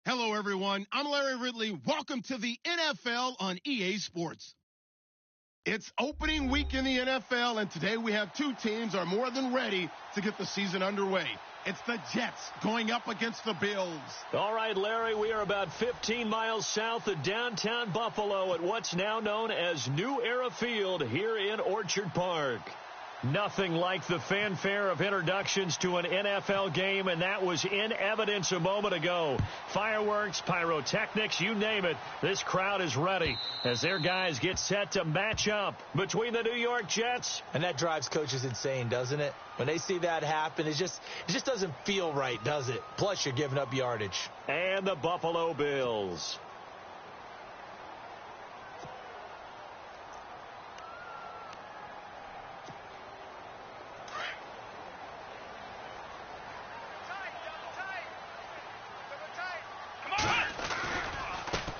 Hello, everyone. I'm Larry Ridley. Welcome to the NFL on EA Sports. It's opening week in the NFL, and today we have two teams are more than ready to get the season underway. It's the Jets going up against the Bills. All right, Larry, we are about 15 miles south of downtown Buffalo at what's now known as New Era Field here in Orchard Park. Nothing like the fanfare of introductions to an NFL game, and that was in evidence a moment ago. Fireworks, pyrotechnics, you name it. This crowd is ready as their guys get set to match up between the New York Jets. And that drives coaches insane, doesn't it? When they see that happen, it just doesn't feel right, does it? Plus, you're giving up yardage. And the Buffalo Bills.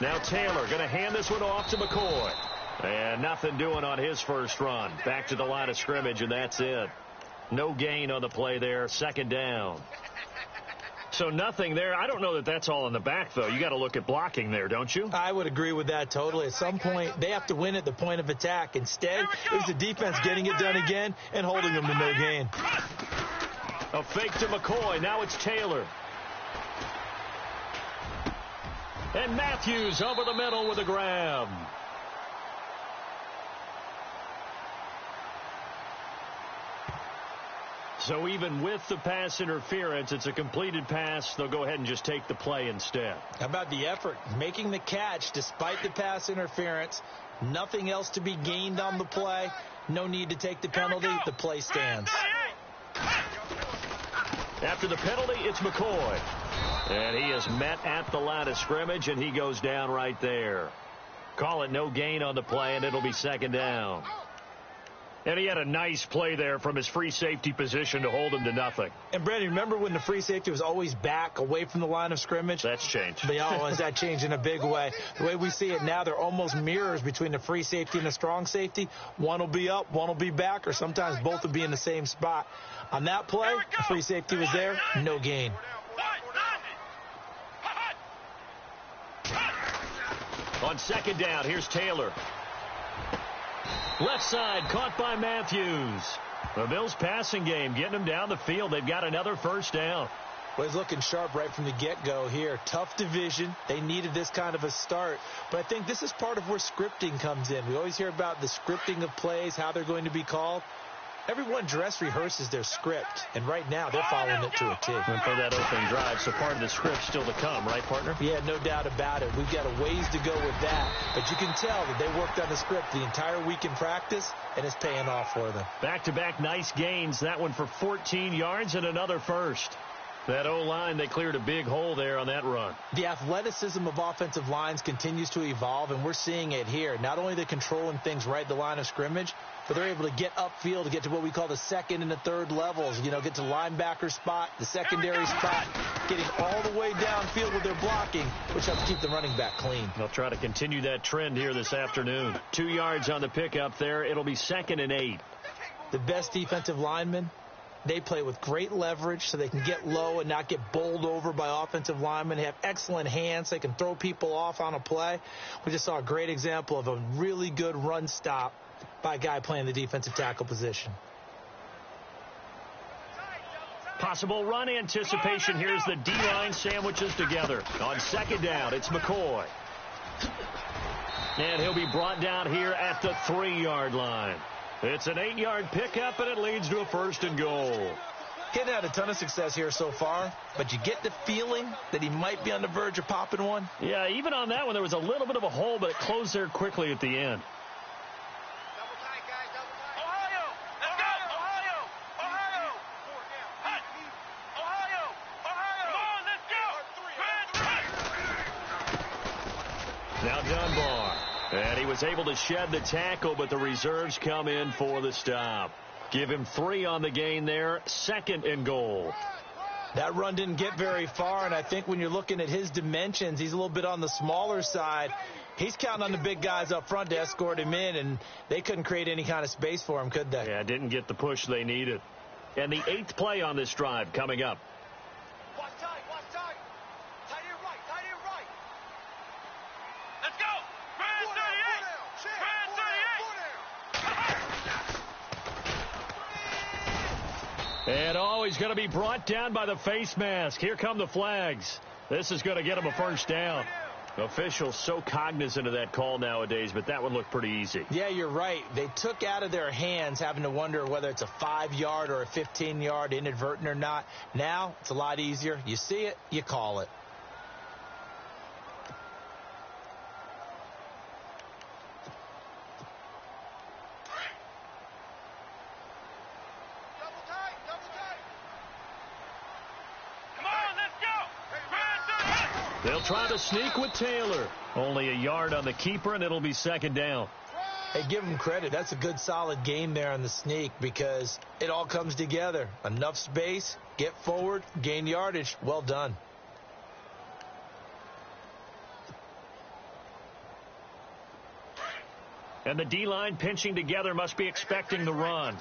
Now Taylor going to hand this one off to McCoy. And nothing doing on his first run. Back to the line of scrimmage, and that's it. No gain on the play there. Second down. So nothing there. I don't know that that's all in the back, though. You got to look at blocking there, don't you? I would agree with that totally. At some point, they have to win at the point of attack. Instead, it was the defense getting it done again and holding them to no gain. A fake to McCoy. Now it's Taylor. And Matthews over the middle with a grab. So even with the pass interference, it's a completed pass. They'll go ahead and just take the play instead. How about the effort? Making the catch despite the pass interference. Nothing else to be gained on the play. No need to take the penalty. The play stands. After the penalty, it's McCoy. And he is met at the line of scrimmage, and he goes down right there. Call it no gain on the play, and it'll be second down. And he had a nice play there from his free safety position to hold him to nothing. And, Brandon, remember when the free safety was always back away from the line of scrimmage? That's changed. Has that changed in a big way? The way we see it now, they're almost mirrors between the free safety and the strong safety. One will be up, one will be back, or sometimes both will be in the same spot. On that play, the free safety was there, no gain. On second down, here's Taylor. Left side, caught by Matthews. The Bills passing game, getting them down the field. They've got another first down. Well, he's looking sharp right from the get-go here. Tough division. They needed this kind of a start. But I think this is part of where scripting comes in. We always hear about the scripting of plays, how they're going to be called. Everyone dress rehearses their script, and right now they're following it to a T. And for that opening drive, so part of the script still to come, right, partner? Yeah, no doubt about it. We've got a ways to go with that, but you can tell that they worked on the script the entire week in practice, and it's paying off for them. Back-to-back nice gains, that one for 14 yards and another first. That O-line, they cleared a big hole there on that run. The athleticism of offensive lines continues to evolve, and we're seeing it here. Not only are they controlling things right at the line of scrimmage, but they're able to get upfield to get to what we call the second and the third levels. You know, get to the linebacker spot, the secondary spot, getting all the way downfield with their blocking, which helps keep the running back clean. They'll try to continue that trend here this afternoon. 2 yards on the pickup there. It'll be 2nd and 8. The best defensive linemen, they play with great leverage so they can get low and not get bowled over by offensive linemen. They have excellent hands. They can throw people off on a play. We just saw a great example of a really good run stop by a guy playing the defensive tackle position. Possible run anticipation. Here's the D-line sandwiches together. On second down, it's McCoy. And he'll be brought down here at the 3-yard line. It's an 8-yard pickup, and it leads to a 1st and goal. He hasn't had a ton of success here so far, but you get the feeling that he might be on the verge of popping one. Yeah, even on that one, there was a little bit of a hole, but it closed there quickly at the end. Now Dunbar. And he was able to shed the tackle, but the reserves come in for the stop. Give him 3 on the gain there. 2nd and goal. That run didn't get very far, and I think when you're looking at his dimensions, he's a little bit on the smaller side. He's counting on the big guys up front to escort him in, and they couldn't create any kind of space for him, could they? Yeah, didn't get the push they needed. And the 8th play on this drive coming up. Watch tight, tight end right, And he's going to be brought down by the face mask. Here come the flags. This is going to get him a first down. Officials so cognizant of that call nowadays, but that one looked pretty easy. Yeah, you're right. They took out of their hands having to wonder whether it's a 5-yard or a 15-yard inadvertent or not. Now, it's a lot easier. You see it, you call it. They'll try to sneak with Taylor. Only a yard on the keeper, and it'll be second down. Hey, give them credit. That's a good, solid game there on the sneak because it all comes together. Enough space, get forward, gain yardage. Well done. And the D-line pinching together must be expecting the run.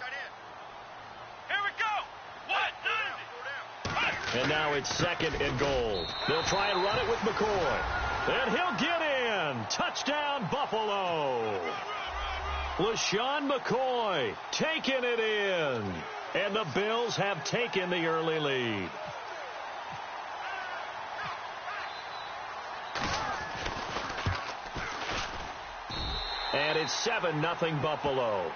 And now it's second and goal. They'll try and run it with McCoy. And he'll get in. Touchdown, Buffalo. LaShawn McCoy taking it in. And the Bills have taken the early lead. And it's 7-0 Buffalo.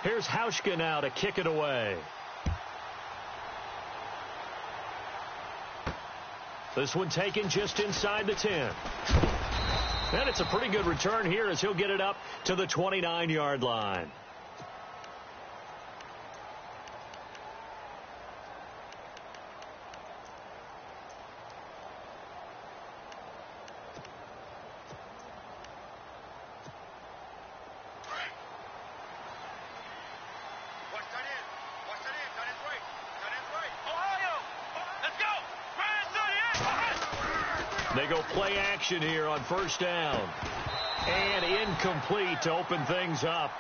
Here's Hauschka now to kick it away. This one taken just inside the 10. And it's a pretty good return here as he'll get it up to the 29-yard line. They go play action here on first down. And incomplete to open things up.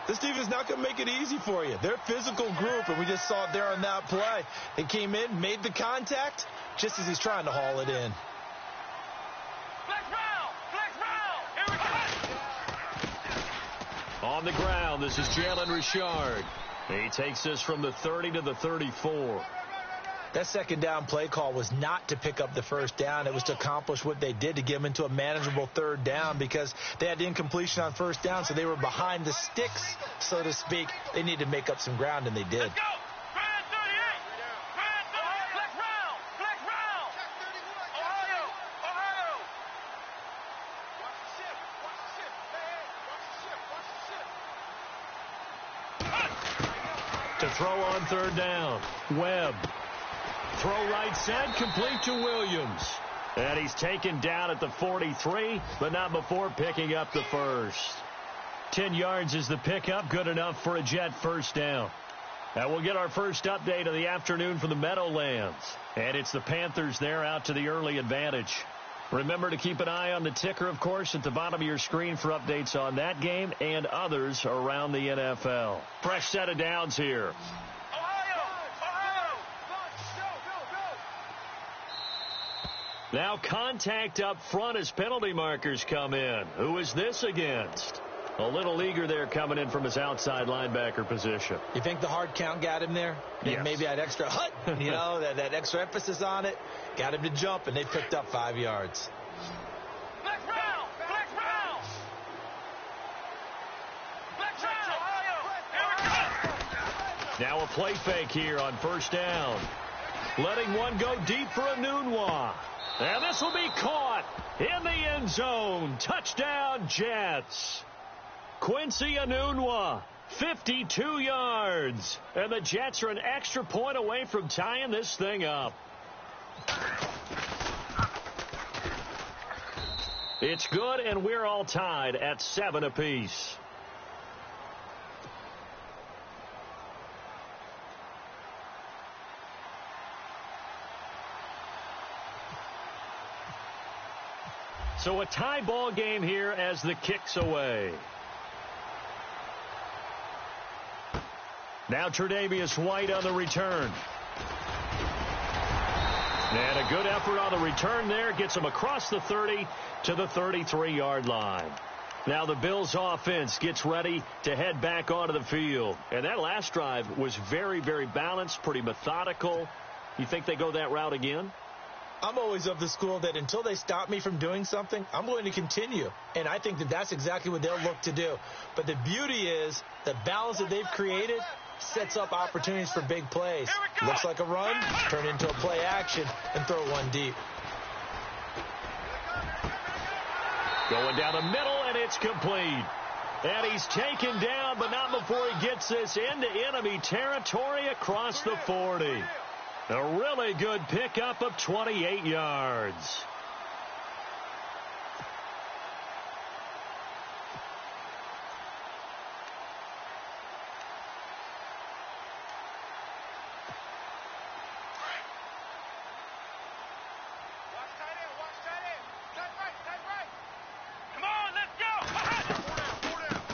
This defense is not going to make it easy for you. They're a physical group, and we just saw it there on that play. They came in, made the contact, just as he's trying to haul it in. Here we go. On the ground, this is Jalen Richard. He takes this from the 30 to the 34. That second down play call was not to pick up the first down. It was to accomplish what they did to get them into a manageable third down because they had incompletion on first down, so they were behind the sticks, so to speak. They needed to make up some ground, and they did. Let's go. To throw on third down, Webb. Throw right side, complete to Williams. And he's taken down at the 43, but not before picking up the first. 10 yards is the pickup, good enough for a Jet first down. Now we'll get our first update of the afternoon from the Meadowlands. And it's the Panthers there out to the early advantage. Remember to keep an eye on the ticker, of course, at the bottom of your screen for updates on that game and others around the NFL. Fresh set of downs here. Now contact up front as penalty markers come in. Who is this against? A little leaguer there coming in from his outside linebacker position. You think the hard count got him there? Yes. Maybe that extra hut, that extra emphasis on it. Got him to jump, and they picked up 5 yards. Now a play fake here on first down. Letting one go deep for Enunwa. And this will be caught in the end zone. Touchdown, Jets. Quincy Enunwa, 52 yards. And the Jets are an extra point away from tying this thing up. It's good, and we're all tied at 7 apiece. So a tie ball game here as the kick's away. Now Tre'Davious White on the return. And a good effort on the return there. Gets him across the 30 to the 33-yard line. Now the Bills offense gets ready to head back onto the field. And that last drive was very, very balanced, pretty methodical. You think they go that route again? I'm always of the school that until they stop me from doing something, I'm going to continue. And I think that that's exactly what they'll look to do. But the beauty is the balance that they've created sets up opportunities for big plays. Looks like a run, turn into a play action, and throw one deep. Going down the middle, and it's complete. And he's taken down, but not before he gets this into enemy territory across the 40. A really good pickup of 28 yards.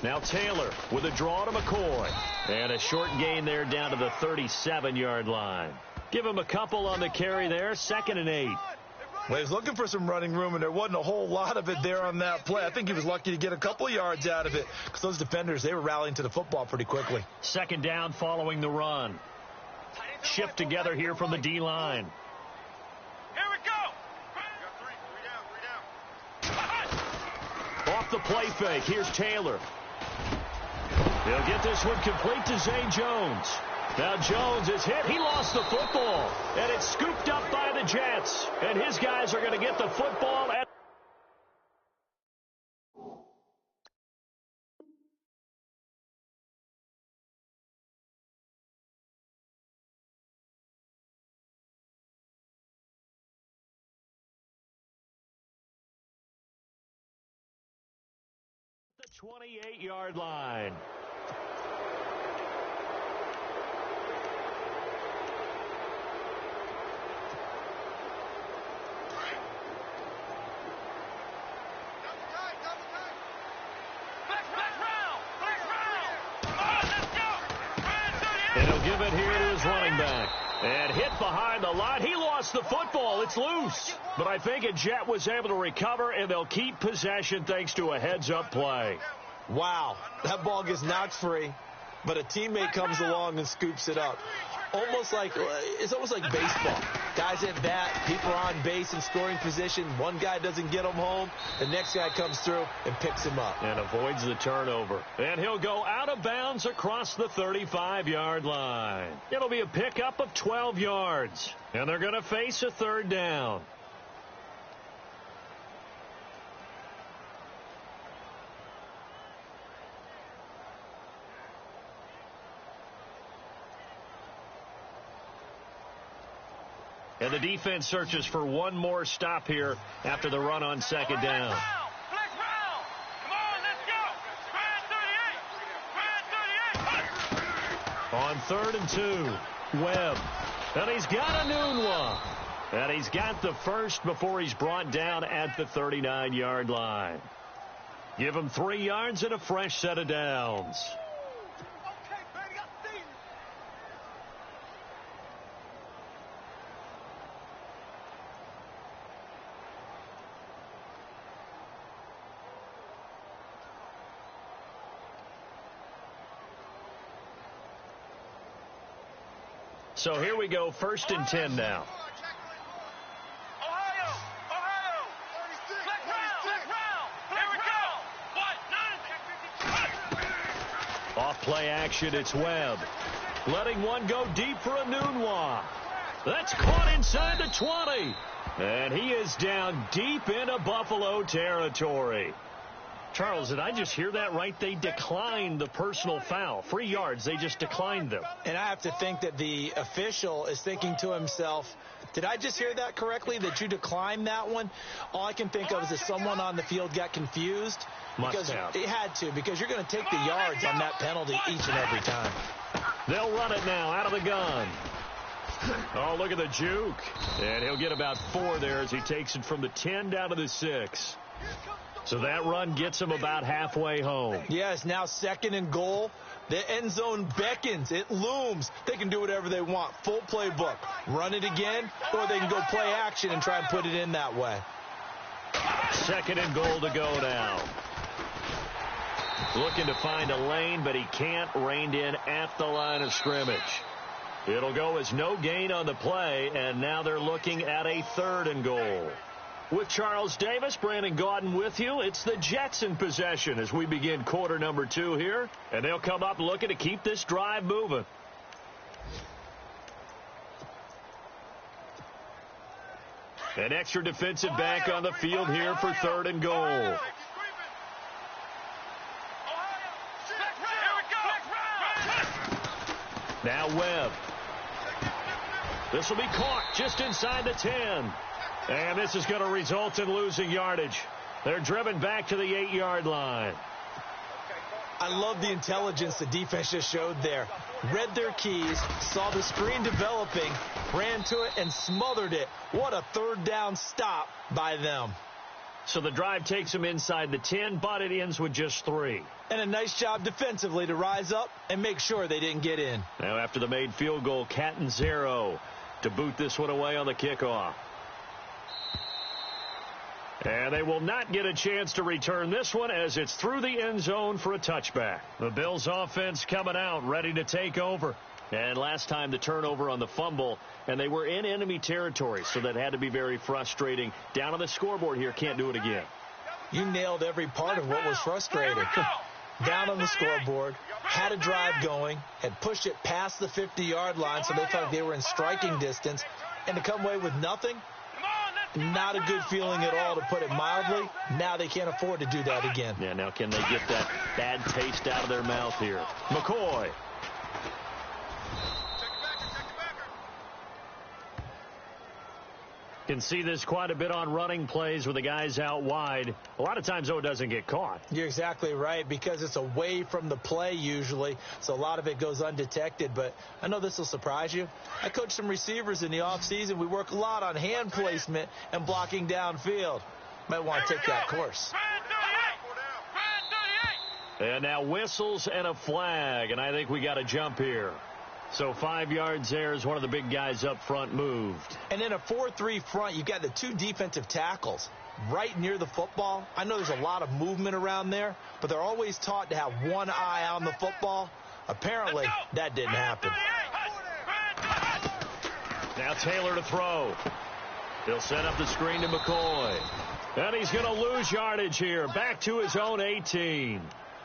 Now Taylor with a draw to McCoy. And a short gain there down to the 37-yard line. Give him a couple on the carry there. 2nd and 8. Well, he was looking for some running room, and there wasn't a whole lot of it there on that play. I think he was lucky to get a couple yards out of it because those defenders, they were rallying to the football pretty quickly. 2nd down following the run. Shift together here from the D-line. Here we go. Off the play fake. Here's Taylor. He'll get this one complete to Zay Jones. Now Jones is hit. He lost the football. And it's scooped up by the Jets. And his guys are going to get the football at the 28-yard line. And he'll give it here to his running back. And hit behind the line. He lost the football. It's loose. But I think a Jet was able to recover, and they'll keep possession thanks to a heads-up play. Wow, that ball gets knocked free, but a teammate comes along and scoops it up. It's almost like baseball. Guys at bat, people are on base in scoring position. One guy doesn't get him home. The next guy comes through and picks him up. And avoids the turnover. And he'll go out of bounds across the 35-yard line. It'll be a pickup of 12 yards. And they're going to face a 3rd down. And the defense searches for one more stop here after the run on 2nd down. On 3rd and 2, Webb. And he's got a noon one. And he's got the first before he's brought down at the 39-yard line. Give him 3 yards and a fresh set of downs. So here we go, 1st and 10 now. Off play action, it's Webb. Letting one go deep for a Nunwa. That's caught inside the 20. And he is down deep into Buffalo territory. Charles, did I just hear that right? They declined the personal foul. 3 yards, they just declined them. And I have to think that the official is thinking to himself, did I just hear that correctly, that you declined that one? All I can think of is that someone on the field got confused. Must have. It had to, because you're going to take the yards on that penalty each and every time. They'll run it now out of the gun. Oh, look at the juke. And he'll get about 4 there as he takes it from the 10 down to the 6. So that run gets him about halfway home. Yes, now 2nd and goal. The end zone beckons. It looms. They can do whatever they want. Full playbook. Run it again, or they can go play action and try and put it in that way. 2nd and goal to go now. Looking to find a lane, but he can't. Reined in at the line of scrimmage. It'll go as no gain on the play, and now they're looking at a 3rd and goal. With Charles Davis, Brandon Gaudin with you. It's the Jets in possession as we begin quarter number 2 here. And they'll come up looking to keep this drive moving. An extra defensive back on the field here for 3rd and goal. Now Webb. This will be caught just inside the 10. And this is going to result in losing yardage. They're driven back to the 8-yard line. I love the intelligence the defense just showed there. Read their keys, saw the screen developing, ran to it, and smothered it. What a 3rd down stop by them. So the drive takes them inside the 10, but it ends with just 3. And a nice job defensively to rise up and make sure they didn't get in. Now after the made field goal, Catanzaro to boot this one away on the kickoff. And they will not get a chance to return this one as it's through the end zone for a touchback. The Bills offense coming out, ready to take over. And last time the turnover on the fumble, and they were in enemy territory, so that had to be very frustrating. Down on the scoreboard here, can't do it again. You nailed every part of what was frustrating. Down on the scoreboard, had a drive going, had pushed it past the 50-yard line, so they felt like they were in striking distance, and to come away with nothing, not a good feeling at all, to put it mildly. Now they can't afford to do that again. Yeah, now can they get that bad taste out of their mouth here? McCoy. Can see this quite a bit on running plays with the guys out wide. A lot of times, though, it doesn't get caught. You're exactly right, because it's away from the play usually, so a lot of it goes undetected. But I know this will surprise you. I coach some receivers in the offseason. We work a lot on hand placement and blocking downfield. Might want to take that course. And now whistles and a flag, and I think we got a jump here. So 5 yards there as one of the big guys up front moved. And in a 4-3 front, you've got the 2 defensive tackles right near the football. I know there's a lot of movement around there, but they're always taught to have one eye on the football. Apparently, that didn't happen. Now Taylor to throw. He'll set up the screen to McCoy. And he's going to lose yardage here. Back to his own 18.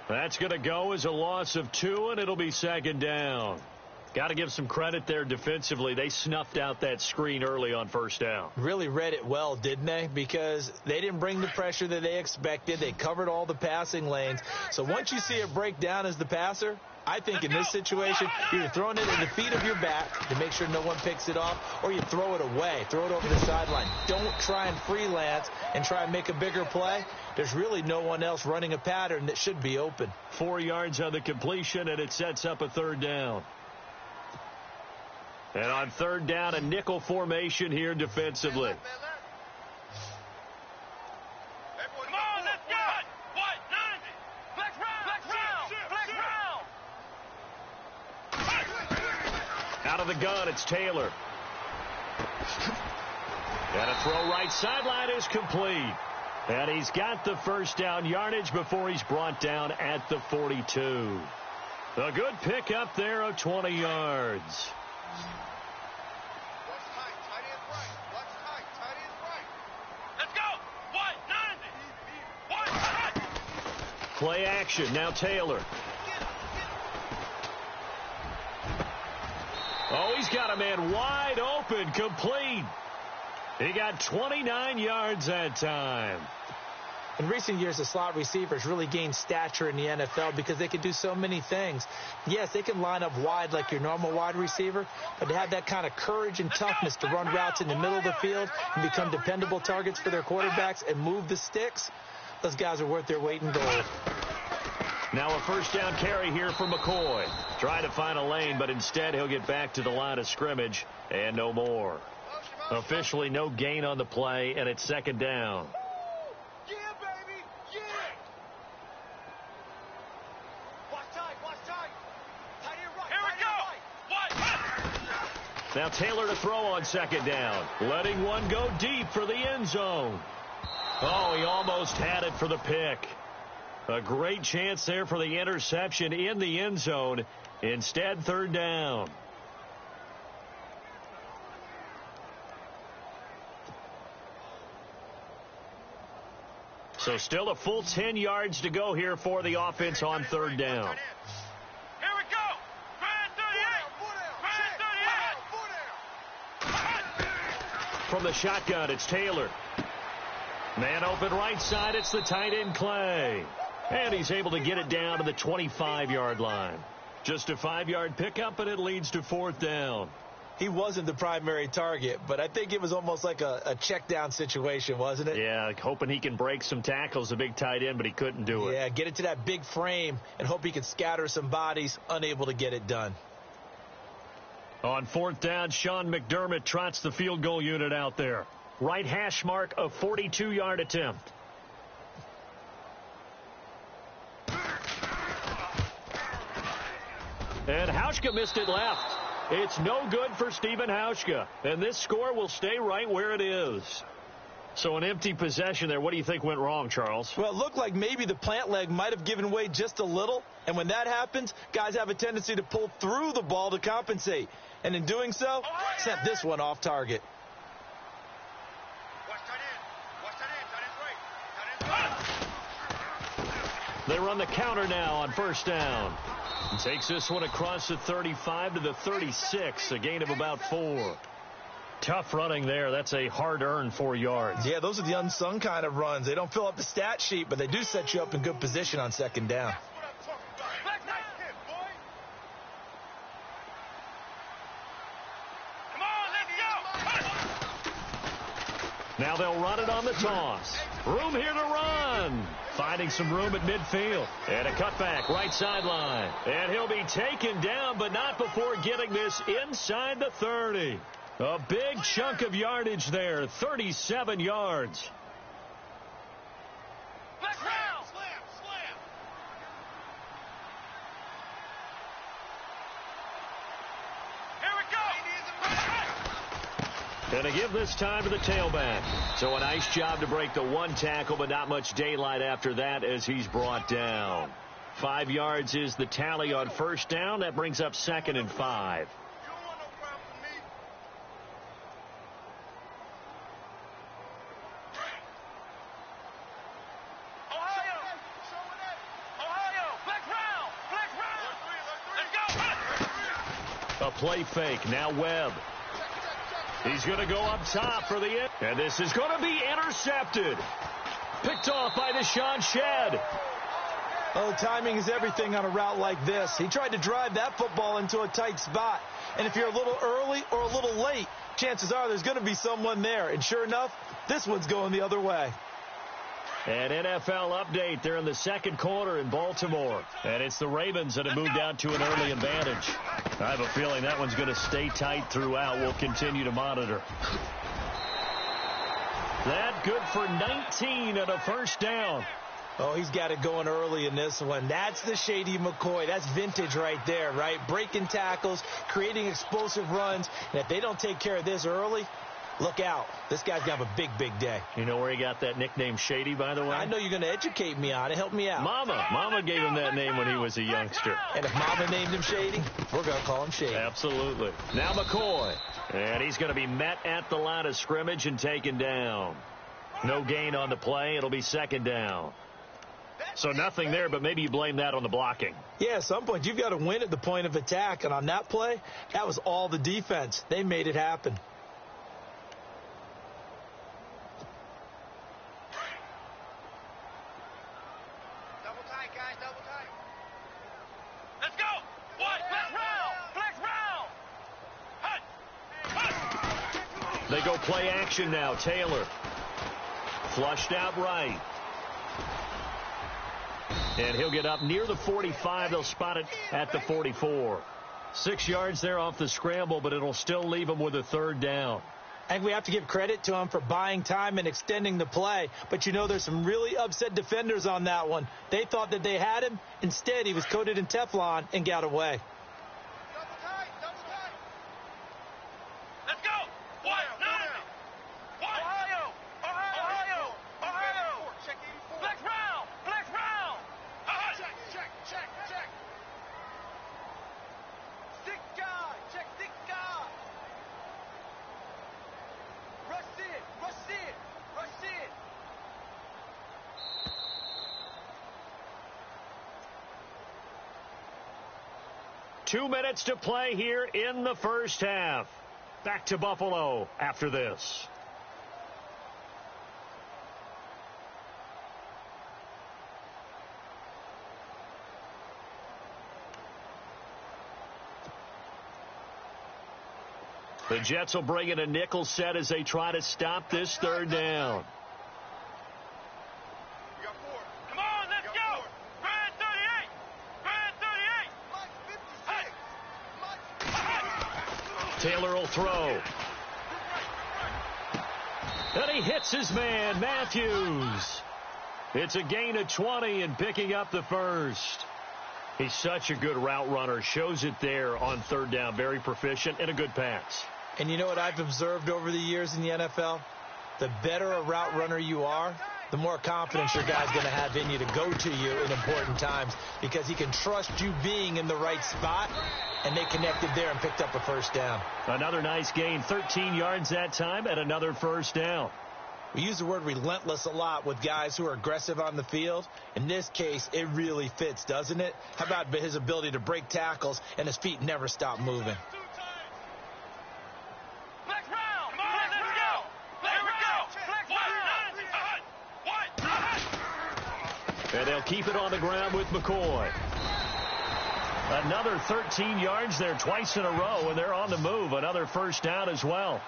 That's going to go as a loss of 2, and it'll be 2nd down. Got to give some credit there defensively. They snuffed out that screen early on 1st down. Really read it well, didn't they? Because they didn't bring the pressure that they expected. They covered all the passing lanes. So once you see it break down as the passer, I think in this situation, you're either throwing it at the feet of your back to make sure no one picks it off, or you throw it away, throw it over the sideline. Don't try and freelance and try and make a bigger play. There's really no one else running a pattern that should be open. 4 yards on the completion, and it sets up a 3rd down. And on 3rd down, a nickel formation here defensively. Come on, let's go! What? 90! Flex round! Out of the gun, it's Taylor. And a throw right sideline is complete. And he's got the 1st down yardage before he's brought down at the 42. A good pickup there of 20 yards. Let's go! What? 90! What? Play action. Now Taylor. Oh, he's got a man wide open, complete. He got 29 yards that time. In recent years, the slot receivers really gained stature in the NFL because they can do so many things. Yes, they can line up wide like your normal wide receiver, but to have that kind of courage and toughness to run routes in the middle of the field and become dependable targets for their quarterbacks and move the sticks, those guys are worth their weight in gold. Now a 1st down carry here for McCoy. Trying to find a lane, but instead he'll get back to the line of scrimmage and no more. Officially no gain on the play, and it's 2nd down. Yeah, baby! Yeah! Watch tight! Watch tight! Now Taylor to throw on second down. Letting one go deep for the end zone. Oh, he almost had it for the pick. A great chance there for the interception in the end zone. Instead, third down. So still a full 10 yards to go here for the offense on third down. Here we go. Grand 38. From the shotgun, it's Taylor. Man open right side, it's the tight end Clay. And he's able to get it down to the 25-yard line. Just a 5-yard pickup, and it leads to fourth down. He wasn't the primary target, but I think it was almost like a check down situation, wasn't it? Yeah, hoping he can break some tackles, a big tight end, but he couldn't do it. Yeah, get it to that big frame and hope he can scatter some bodies, unable to get it done. On fourth down, Sean McDermott trots the field goal unit out there. Right hash mark, a 42-yard attempt. And Hauschka missed it left. It's no good for Stephen Hauschka. And this score will stay right where it is. So an empty possession there. What do you think went wrong, Charles? Well, it looked like maybe the plant leg might have given way just a little. And when that happens, guys have a tendency to pull through the ball to compensate. And in doing so, sent this one off target. They run the counter now on first down. He takes this one across the 35 to the 36, a gain of about 4. Tough running there. That's a hard-earned 4 yards. Yeah, those are the unsung kind of runs. They don't fill up the stat sheet, but they do set you up in good position on second down. Now they'll run it on the toss. Room here to run. Finding some room at midfield. And a cutback right sideline. And he'll be taken down, but not before getting this inside the 30. A big chunk of yardage there, 37 yards. And to give this time to the tailback. So a nice job to break the one tackle, but not much daylight after that as he's brought down. 5 yards is the tally on first down. That brings up 2nd and 5. A play fake. Now Webb. He's going to go up top for the end. And this is going to be intercepted. Picked off by Deshaun Shedd. Oh, timing is everything on a route like this. He tried to drive that football into a tight spot. And if you're a little early or a little late, chances are there's going to be someone there. And sure enough, this one's going the other way. An NFL update there in the second quarter in Baltimore. And it's the Ravens that have moved out to an early advantage. I have a feeling that one's going to stay tight throughout. We'll continue to monitor. That good for 19 and a first down. Oh, he's got it going early in this one. That's the Shady McCoy. That's vintage right there, right? Breaking tackles, creating explosive runs. And if they don't take care of this early, look out. This guy's going to have a big, big day. You know where he got that nickname Shady, by the way? I know you're going to educate me on it. Help me out. Mama gave him that name when he was a youngster. And if Mama named him Shady, we're going to call him Shady. Absolutely. Now McCoy. And he's going to be met at the line of scrimmage and taken down. No gain on the play. It'll be second down. So nothing there, but maybe you blame that on the blocking. Yeah, at some point you've got to win at the point of attack. And on that play, that was all the defense. They made it happen. They go play action now. Taylor. Flushed out right. And he'll get up near the 45. They'll spot it at the 44. 6 yards there off the scramble, but it'll still leave him with a third down. I think we have to give credit to him for buying time and extending the play. But, you know, there's some really upset defenders on that one. They thought that they had him. Instead, he was coated in Teflon and got away. 2 minutes to play here in the first half. Back to Buffalo after this. The Jets will bring in a nickel set as they try to stop this third down. Come on, let's go. Grand 38. Taylor will throw. And he hits his man, Matthews. It's a gain of 20 and picking up the first. He's such a good route runner. Shows it there on third down. Very proficient and a good pass. And you know what I've observed over the years in the NFL? The better a route runner you are, the more confidence your guy's going to have in you to go to you in important times because he can trust you being in the right spot, and they connected there and picked up a first down. Another nice gain, 13 yards that time, and another first down. We use the word relentless a lot with guys who are aggressive on the field. In this case, it really fits, doesn't it? How about his ability to break tackles and his feet never stop moving? And they'll keep it on the ground with McCoy. Another 13 yards there twice in a row, and they're on the move. Another first down as well.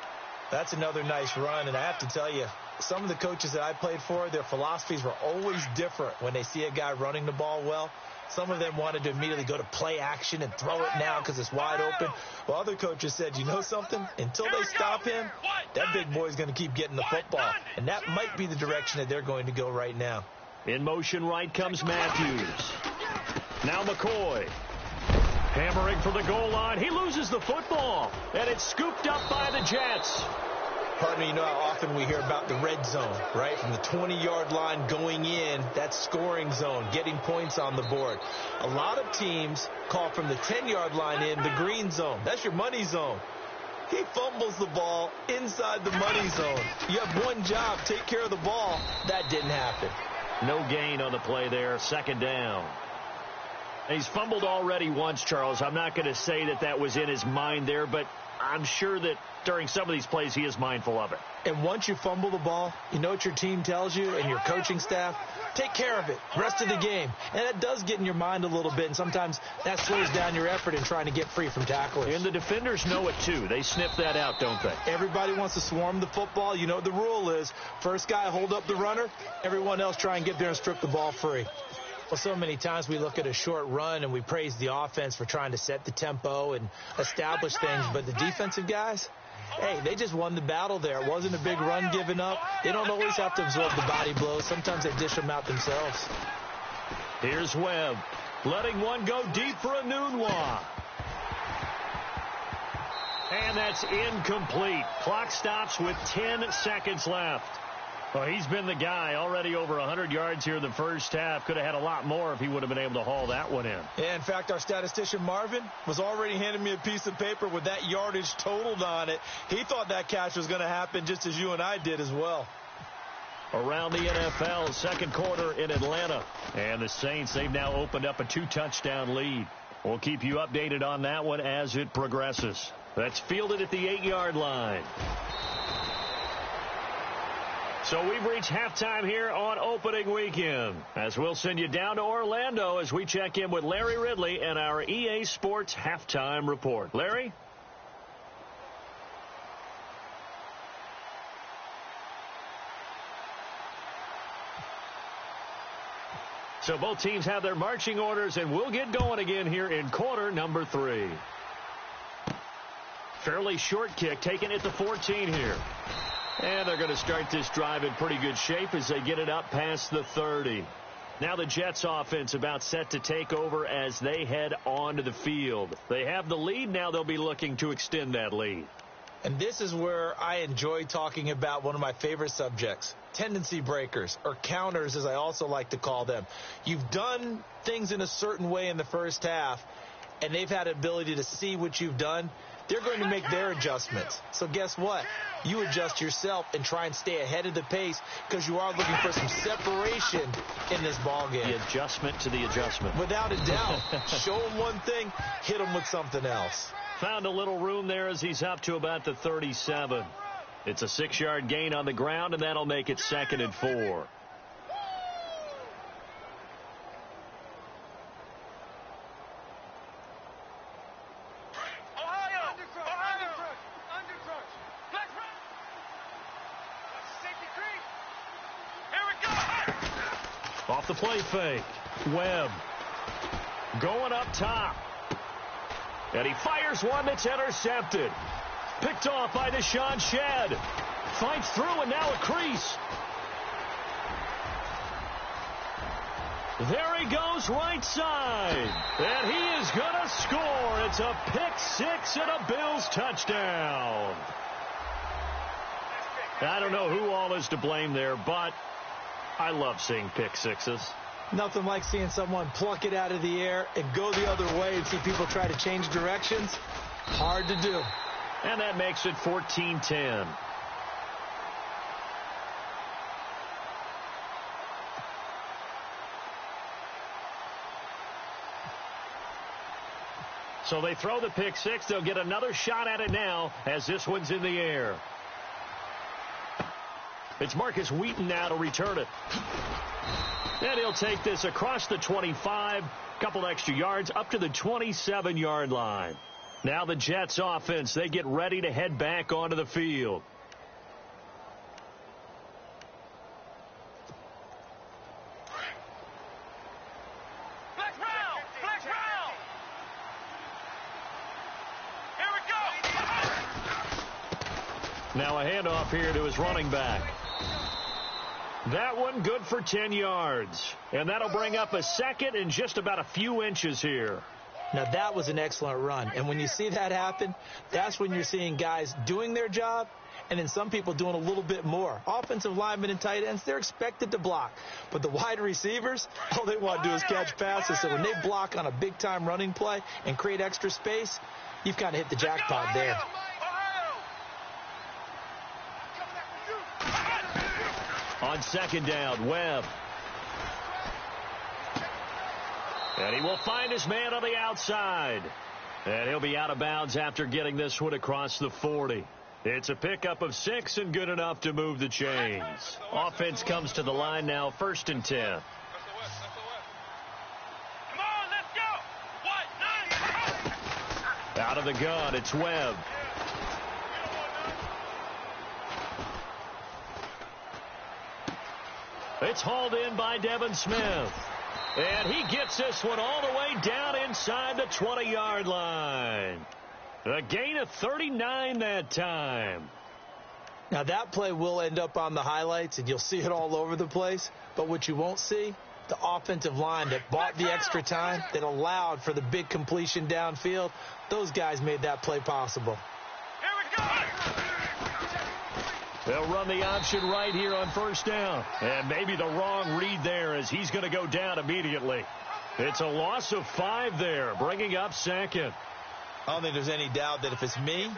That's another nice run, and I have to tell you, some of the coaches that I played for, their philosophies were always different when they see a guy running the ball well. Some of them wanted to immediately go to play action and throw it now because it's wide open. While other coaches said, you know something? Until they stop him, that big boy's going to keep getting the football. And that might be the direction that they're going to go right now. In motion right comes Matthews. Now McCoy. Hammering for the goal line. He loses the football. And it's scooped up by the Jets. Partner, you know how often we hear about the red zone, right? From the 20-yard line going in, that's scoring zone, getting points on the board. A lot of teams call from the 10-yard line in the green zone. That's your money zone. He fumbles the ball inside the money zone. You have one job, take care of the ball. That didn't happen. No gain on the play there, second down. He's fumbled already once, Charles. I'm not going to say that that was in his mind there, but I'm sure that during some of these plays he is mindful of it. And once you fumble the ball, you know what your team tells you and your coaching staff? Take care of it, rest of the game. And it does get in your mind a little bit, and sometimes that slows down your effort in trying to get free from tacklers. And the defenders know it too. They sniff that out, don't they? Everybody wants to swarm the football. You know what the rule is. First guy hold up the runner, everyone else try and get there and strip the ball free. Well, so many times we look at a short run and we praise the offense for trying to set the tempo and establish things, but the defensive guys, hey, they just won the battle there. It wasn't a big run given up. They don't always have to absorb the body blows. Sometimes they dish them out themselves. Here's Webb, letting one go deep for a Nunwa. And that's incomplete. Clock stops with 10 seconds left. Well, he's been the guy, already over 100 yards here in the first half. Could have had a lot more if he would have been able to haul that one in. Yeah, in fact, our statistician Marvin was already handing me a piece of paper with that yardage totaled on it. He thought that catch was going to happen just as you and I did as well. Around the NFL, second quarter in Atlanta. And the Saints, they've now opened up a 2-touchdown lead. We'll keep you updated on that one as it progresses. That's fielded at the 8-yard line. So we've reached halftime here on opening weekend, as we'll send you down to Orlando as we check in with Larry Ridley and our EA Sports halftime report. Larry? So both teams have their marching orders, and we'll get going again here in quarter number 3. Fairly short kick taken at the 14 here. And they're going to start this drive in pretty good shape as they get it up past the 30. Now the Jets offense about set to take over as they head onto the field. They have the lead. Now they'll be looking to extend that lead. And this is where I enjoy talking about one of my favorite subjects, tendency breakers, or counters as I also like to call them. You've done things in a certain way in the first half, and they've had an ability to see what you've done. they're going to make their adjustments. So guess what? You adjust yourself and try and stay ahead of the pace because you are looking for some separation in this ball game. The adjustment to the adjustment. Without a doubt. Show them one thing, hit them with something else. Found a little room there as he's up to about the 37. It's a 6-yard gain on the ground, and that'll make it 2nd and 4. Off the play fake. Webb going up top. And he fires one that's intercepted. Picked off by Deshaun Shedd. Fights through and now a crease. There he goes right side. And he is going to score. It's a pick six and a Bills touchdown. I don't know who all is to blame there, but I love seeing pick sixes. Nothing like seeing someone pluck it out of the air and go the other way and see people try to change directions. Hard to do. And that makes it 14-10. So they throw the pick six. They'll get another shot at it now as this one's in the air. It's Marcus Wheaton now to return it. And he'll take this across the 25, couple extra yards, up to the 27-yard line. Now the Jets offense, they get ready to head back onto the field. Flex round! Flex round! Here we go! Now a handoff here to his running back. That one good for 10 yards. And that'll bring up a 2nd and just about a few inches here. Now, that was an excellent run. And when you see that happen, that's when you're seeing guys doing their job and then some people doing a little bit more. Offensive linemen and tight ends, they're expected to block. But the wide receivers, all they want to do is catch passes. So when they block on a big-time running play and create extra space, you've kind of hit the jackpot there. On 2nd down, Webb. And he will find his man on the outside. And he'll be out of bounds after getting this one across the 40. It's a pickup of 6 and good enough to move the chains. Offense comes to the line now, 1st and 10. Come on, let's go! Out of the gun, it's Webb. It's hauled in by Devin Smith. And he gets this one all the way down inside the 20-yard line. A gain of 39 that time. Now, that play will end up on the highlights, and you'll see it all over the place. But what you won't see, the offensive line that bought the extra time, that allowed for the big completion downfield, those guys made that play possible. Here we go! They'll run the option right here on 1st down. And maybe the wrong read there as he's going to go down immediately. It's a loss of 5 there, bringing up 2nd. I don't think there's any doubt that if it's me,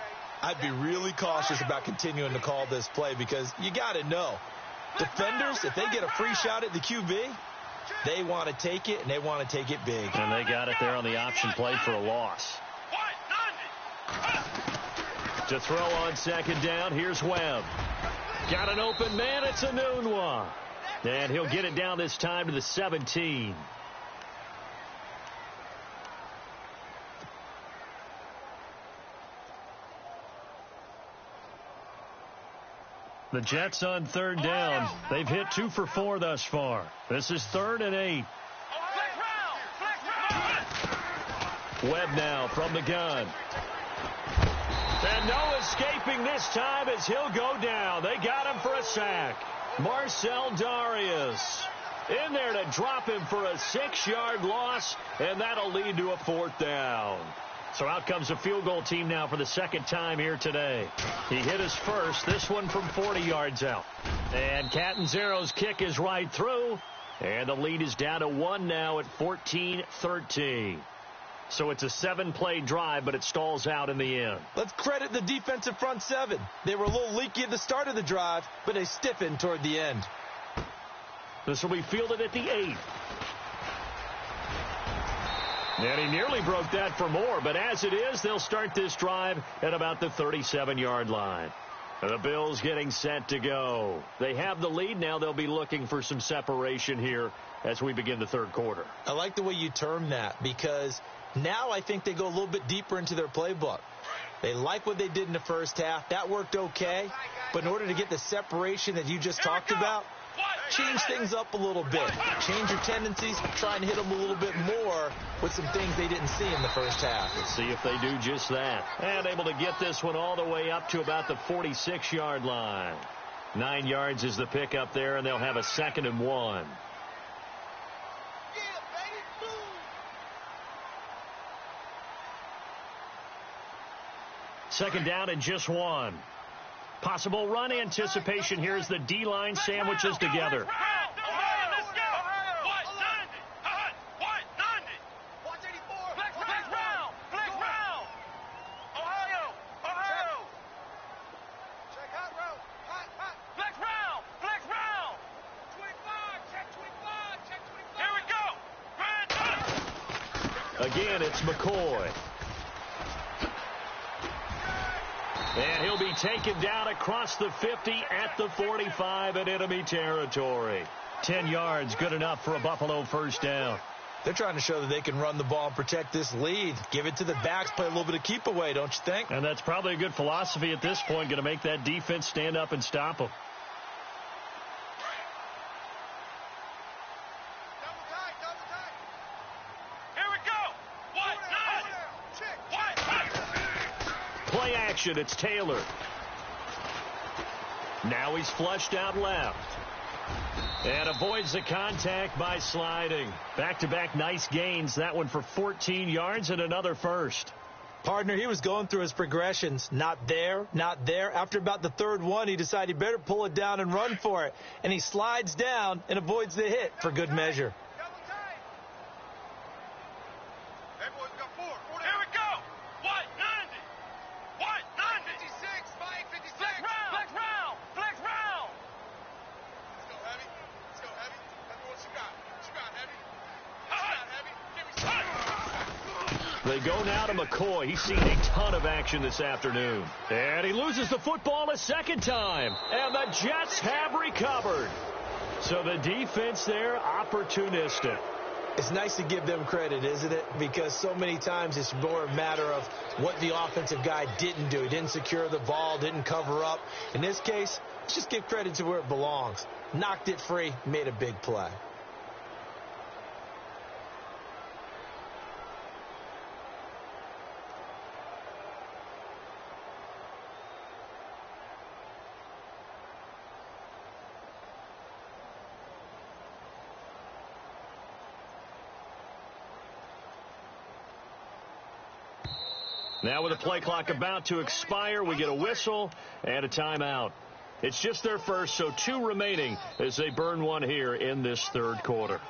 I'd be really cautious about continuing to call this play because you got to know, defenders, if they get a free shot at the QB, they want to take it, and they want to take it big. And they got it there on the option play for a loss. To throw on 2nd down, here's Webb. Got an open man, it's a Nunwa. And he'll get it down this time to the 17. The Jets on 3rd down. They've hit 2 for 4 thus far. This is 3rd and 8. Webb now from the gun. And no escaping this time as he'll go down. They got him for a sack. Marcel Darius in there to drop him for a 6-yard loss, and that'll lead to a 4th down. So out comes a field goal team now for the 2nd time here today. He hit his first, this one from 40 yards out. And Catanzaro's kick is right through, and the lead is down to 1 now at 14-13. So it's a 7-play drive, but it stalls out in the end. Let's credit the defensive front seven. They were a little leaky at the start of the drive, but they stiffened toward the end. This will be fielded at the 8. And he nearly broke that for more, but as it is, they'll start this drive at about the 37-yard line. The Bills getting set to go. They have the lead. Now they'll be looking for some separation here as we begin the third quarter. I like the way you term that, because now I think they go a little bit deeper into their playbook. They like what they did in the first half. That worked okay. But in order to get the separation that you just talked about, change things up a little bit. Change your tendencies. Try and hit them a little bit more with some things they didn't see in the first half. Let's see if they do just that. And able to get this one all the way up to about the 46-yard line. 9 yards is the pickup there, and they'll have a 2nd and 1. Second down and just 1. Possible run anticipation. Here's the D-line sandwiches together. Again, it's McCoy. And he'll be taken down across the 50 at the 45 in enemy territory. 10 yards, good enough for a Buffalo first down. They're trying to show that they can run the ball and protect this lead. Give it to the backs, play a little bit of keep away, don't you think? And that's probably a good philosophy at this point, going to make that defense stand up and stop them. Play action, it's Taylor. Now he's flushed out left. And avoids the contact by sliding. Back-to-back nice gains. That one for 14 yards and another first. Partner, he was going through his progressions. Not there, not there. After about the third one, he decided he better pull it down and run for it. And he slides down and avoids the hit for good measure. They go now to McCoy. He's seen a ton of action this afternoon. And he loses the football a second time. And the Jets have recovered. So the defense there, opportunistic. It's nice to give them credit, isn't it? Because so many times it's more a matter of what the offensive guy didn't do. He didn't secure the ball, didn't cover up. In this case, let's just give credit to where it belongs. Knocked it free, made a big play. Now with the play clock about to expire, we get a whistle and a timeout. It's just their first, so 2 remaining as they burn one here in this third quarter.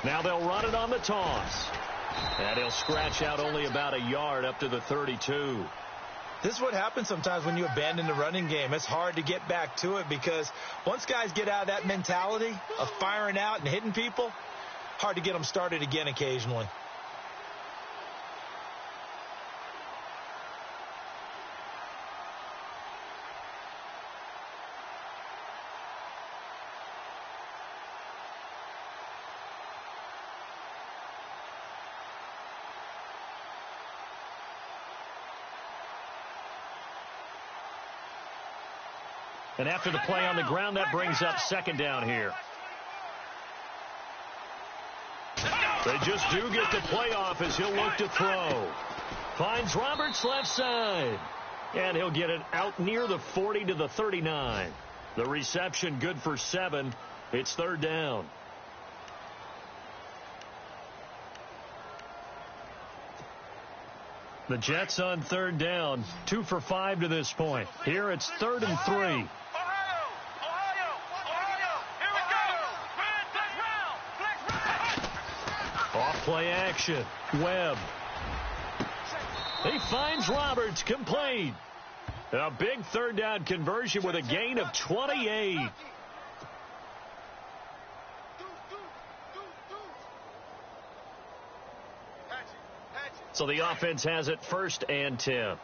Now they'll run it on the toss. And he'll scratch out only about a yard up to the 32. This is what happens sometimes when you abandon the running game. It's hard to get back to it because once guys get out of that mentality of firing out and hitting people, hard to get them started again occasionally. And after the play on the ground, that brings up second down here. They just do get the playoff as he'll look to throw. Finds Roberts left side. And he'll get it out near the 40 to the 39. The reception good for 7. It's third down. The Jets on third down, 2 for 5 to this point. Here it's 3rd and 3. Ohio! Here we go! Flex round! Off play action. Webb. He finds Roberts, complete. A big third down conversion with a gain of 28. So the offense has it 1st and 10.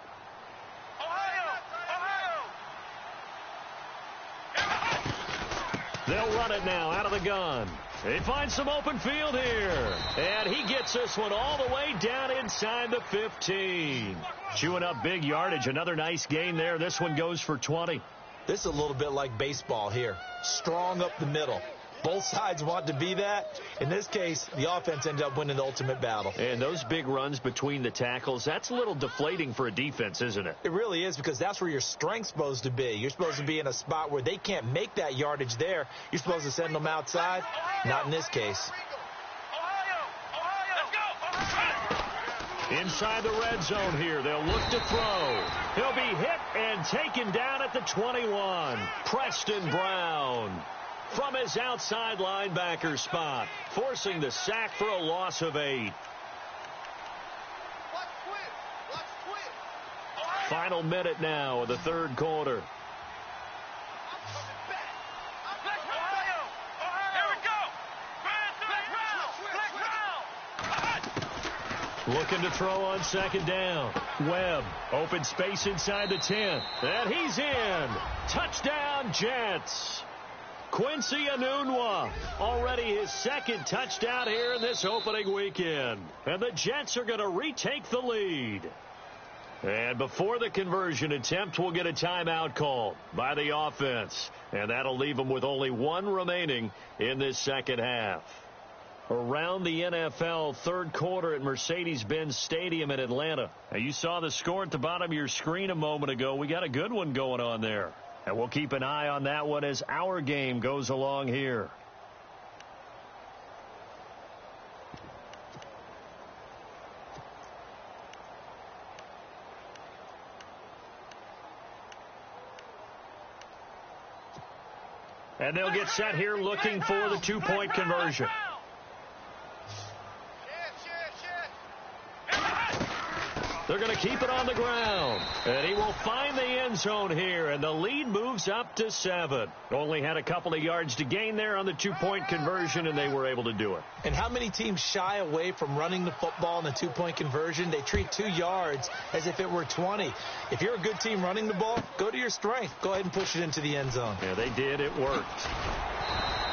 They'll run it now out of the gun. They find some open field here. And he gets this one all the way down inside the 15. Chewing up big yardage. Another nice gain there. This one goes for 20. This is a little bit like baseball here. Strong up the middle. Both sides want to be that. In this case, the offense ended up winning the ultimate battle. And those big runs between the tackles, that's a little deflating for a defense, isn't it? It really is, because that's where your strength's supposed to be. You're supposed to be in a spot where they can't make that yardage there. You're supposed to send them outside. Not in this case. Inside the red zone here. They'll look to throw. He'll be hit and taken down at the 21. Preston Brown from his outside linebacker spot, forcing the sack for a loss of 8. Final minute now of the third quarter. Looking to throw on 2nd down. Webb, open space inside the 10. And he's in. Touchdown, Jets. Quincy Enunwa, already his 2nd touchdown here in this opening weekend. And the Jets are going to retake the lead. And before the conversion attempt, we'll get a timeout call by the offense. And that'll leave them with only 1 remaining in this second half. Around the NFL third quarter at Mercedes-Benz Stadium in Atlanta. Now, you saw the score at the bottom of your screen a moment ago. We got a good one going on there. And we'll keep an eye on that one as our game goes along here. And they'll get set here looking for the 2-point conversion. They're going to keep it on the ground. And he will find the end zone here. And the lead moves up to 7. Only had a couple of yards to gain there on the 2-point conversion, and they were able to do it. And how many teams shy away from running the football in the 2-point conversion? They treat 2 yards as if it were 20. If you're a good team running the ball, go to your strength. Go ahead and push it into the end zone. Yeah, they did. It worked.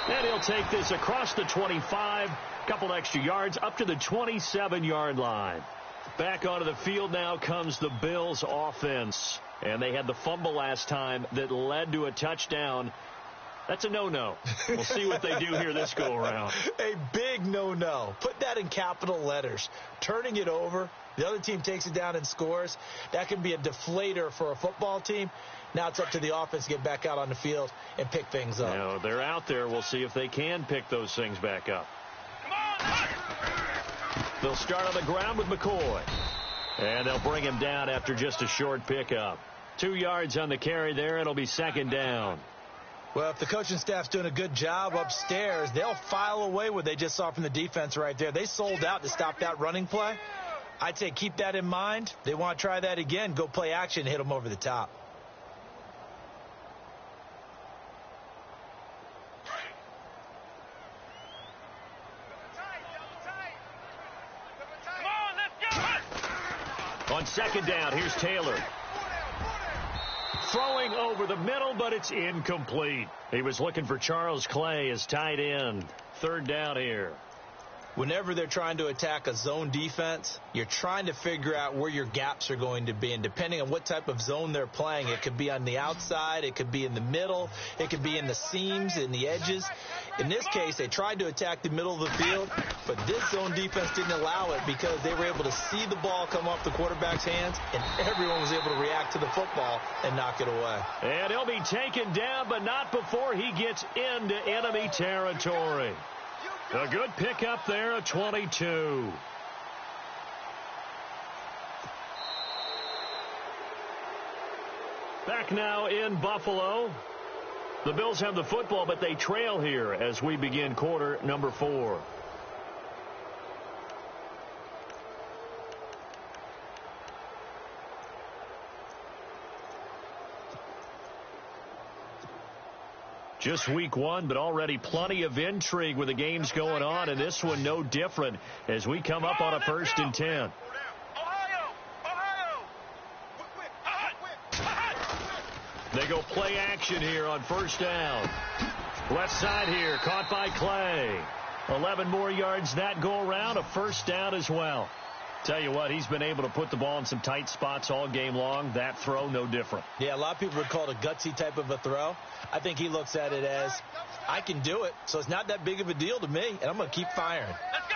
And he'll take this across the 25. A couple extra yards up to the 27-yard line. Back onto the field now comes the Bills offense. And they had the fumble last time that led to a touchdown. That's a no-no. We'll see what they do here this go-around. A big no-no. Put that in capital letters. Turning it over, the other team takes it down and scores. That can be a deflator for a football team. Now it's up to the offense to get back out on the field and pick things up. Now, they're out there. We'll see if they can pick those things back up. They'll start on the ground with McCoy. And they'll bring him down after just a short pickup. 2 yards on the carry there. It'll be 2nd down. Well, if the coaching staff's doing a good job upstairs, they'll file away what they just saw from the defense right there. They sold out to stop that running play. I'd say keep that in mind. They want to try that again. Go play action and hit them over the top. On 2nd down, here's Taylor. Throwing over the middle, but it's incomplete. He was looking for Charles Clay as tight end. 3rd down here. Whenever they're trying to attack a zone defense, you're trying to figure out where your gaps are going to be. And depending on what type of zone they're playing, it could be on the outside, it could be in the middle, it could be in the seams, in the edges. In this case, they tried to attack the middle of the field, but this zone defense didn't allow it because they were able to see the ball come off the quarterback's hands, and everyone was able to react to the football and knock it away. And he'll be taken down, but not before he gets into enemy territory. A good pickup there, a 22. Back now in Buffalo. The Bills have the football, but they trail here as we begin quarter number 4. Just week 1, but already plenty of intrigue with the games going on, and this one no different as we come up on a 1st and 10. They go play action here on 1st down. Left side here, caught by Clay. 11 more yards that go around, a 1st down as well. Tell you what, he's been able to put the ball in some tight spots all game long. That throw, no different. Yeah, a lot of people would call it a gutsy type of a throw. I think he looks at it as, I can do it, so it's not that big of a deal to me, and I'm going to keep firing. Let's go!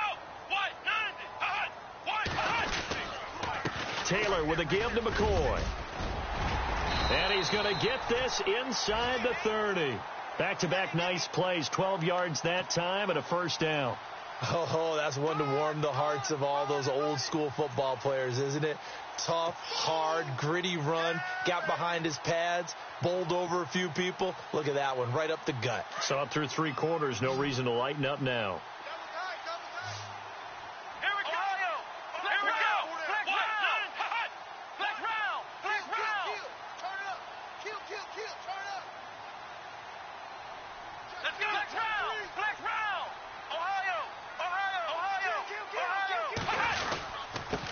Taylor with a give to McCoy. And he's going to get this inside the 30. Back-to-back nice plays, 12 yards that time and a 1st down. Oh, that's one to warm the hearts of all those old-school football players, isn't it? Tough, hard, gritty run, got behind his pads, bowled over a few people. Look at that one, right up the gut. So up through 3 quarters, no reason to lighten up now.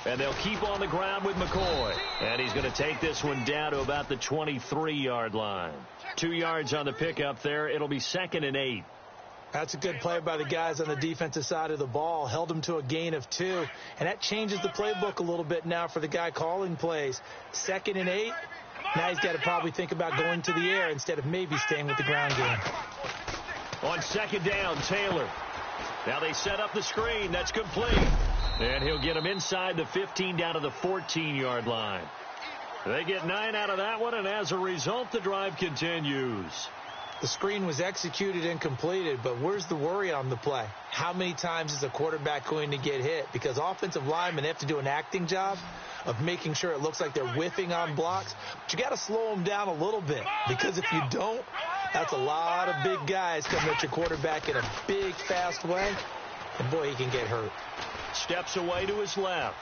And they'll keep on the ground with McCoy. And he's going to take this one down to about the 23-yard line. 2 yards on the pickup there. It'll be 2nd and 8. That's a good play by the guys on the defensive side of the ball. Held him to a gain of 2. And that changes the playbook a little bit now for the guy calling plays. 2nd and 8. Now he's got to probably think about going to the air instead of maybe staying with the ground game. On 2nd down, Taylor. Now they set up the screen. That's complete. And he'll get him inside the 15 down to the 14-yard line. They get 9 out of that one, and as a result, the drive continues. The screen was executed and completed, but where's the worry on the play? How many times is a quarterback going to get hit? Because offensive linemen have to do an acting job of making sure it looks like they're whiffing on blocks. But you got to slow them down a little bit, because if you don't, that's a lot of big guys coming at your quarterback in a big, fast way. And boy, he can get hurt. Steps away to his left.